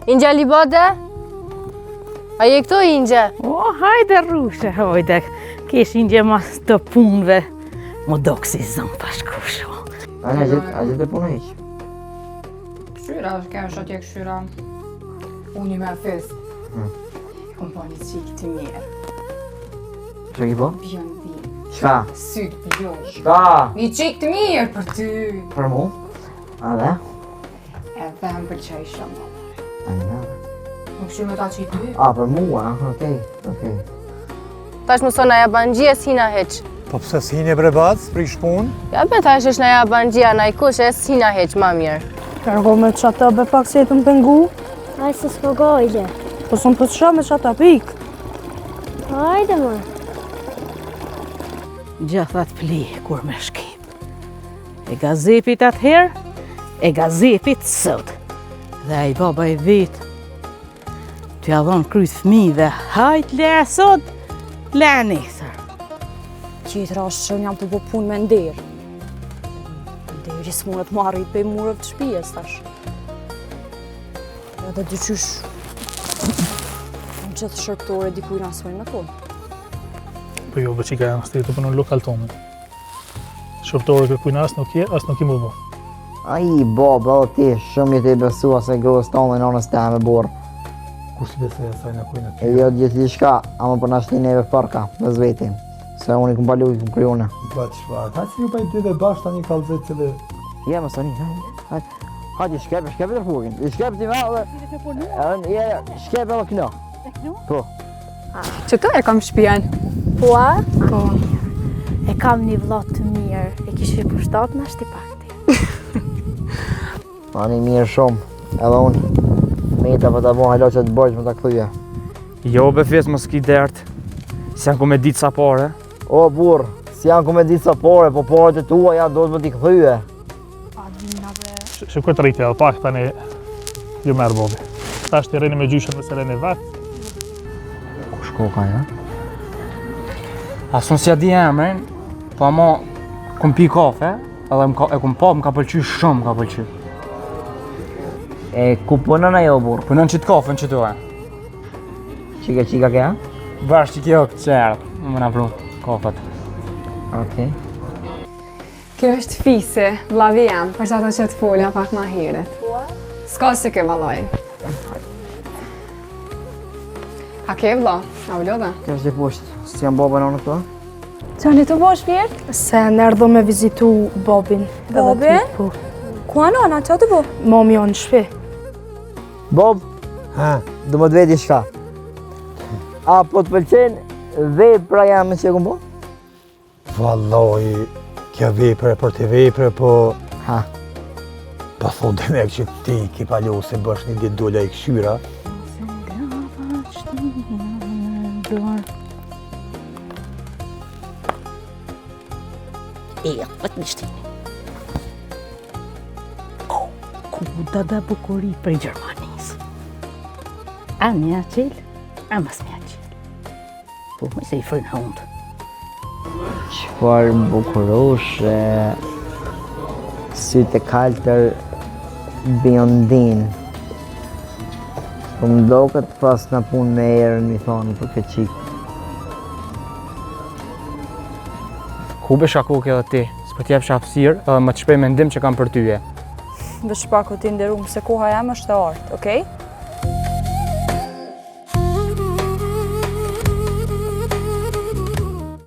Ingja Libade? A je këto, Ingja? O, hajde rrushe, hajde. Kesh Ingja mas të punëve. Më do kësi zëmë pashkusho. A gjithë të punë hiq? Këshyra, kemë shotje këshyra. Unë i me fës. Kom po një qikë të mirë. Që ki po? Bjondin. Qka? Sytë bjond. Qka? Një qikë të mirë për ty. Për mu? A dhe? Edhe më pëlqej shumë. A në? Nuk shumë me ta që i ty. A, për mua, okej. Tash më sona ja bangjia s'hina heq. Po pëse s'hini bre bac, prish pun? Ja be tash është na ja bangjia na i kush e s'hina heq ma mirë. Kërgo me qata be pak se jetën pengu. Aj se s'pogojgje. Po s'm të qa me qata pik. Hajde më. Gjathat pli kur me shkip. E gazepit atëherë, e gazepit sot. Dhe ai baba i vet. T'ja dhonë kryt fëmijëve, hajt le sot, le nesër. Qitra është që jam të bo punë me nderë. Nderi s'munët mu arrit pe murëve të shpijes tash. Edhe dyqysh në gjithë shërptore dikuj në asojnë me tonë. Po jo, bëqika janë shtetë të punon lokal tonë. Shërptore kërkujnë as nuk i më bo. Ai, baba, o ti, shumë një të i besua se grës tonë dhe nonës te me borë. Kur si besoj asaj në kujnë E jo gjithë një shka, ama për nashti neve përka, me zvetim. Se unë i kum palu, i kum kryune. Ba qëfar, hajtë si ju pa i dy dhe bashkë ta një kalzet cilë... Ja, më soni, hajtë, shkepe të rëfugin. I shkepe ti me dhe... Shkepe edhe këno. Po. Që të e kam shpijen? Po a? Po. E kam një vllot të mirë. E kishë i pushtat në ashti pakti. Ani mirë shumë, edhe unë. Meta për të bo hajlo që të bëjsh më të këthyje. Jo, be fes më s'ki dertë. Si janë ku me ditë sa pare. O, burë, si janë ku me ditë sa pare, po paret e tua ja do të më t'i këthyje. Shikoj të rritja, dhe pak tani ju merë bobi. Ta është të reni me gjyshën me selen e vetë. Ku shkoka, ja? Asun si ja di emrin, po ama kum pi kafe, edhe e kum pa, më ka pëlqy shumë, ka pëlqy. E ku punën ajo, burë? Punon qitë kafe në qitu e. Qika kja? Bashkë që kjo këtë qerë, më na pru kafet. Okej. Kjo është fise, vllavi jam, për që ato që të folja pak ma heret. S'ka si ke vallaj. A ke vlla? A u lodha? Kjo është dhe poshtë, si janë baba në këto? Që një të bosh vjerë? Se në erdho me vizitu babin. Babin? Po. Ku anona, që të bo? Mami janë në shpi. Bob, du më të veti shka. A po të pëlqen vepra jam që e kumë po? Valloj, kjo vepre për të vepre, po... Ha. Pa thot dhe me që ti ki palu se bësh një ditë dolla i këshyra. Vëtë një shtini. Ku da bukuri për i Gjermanisë. A mja qelë, a mas mja qelë. Po, me se i fërnë hundë. Qëfar bukuroshe, sytë e kaltër Bjondin. Po më do këtë pas në punë me erën, mi thonë për këtë qikë. Ku be shakuk edhe ti, s'po t'jep shapsirë edhe më të shpej mendim që kam për tyje. Vesh pak o ti nderu, se koha jam është e artë, okej?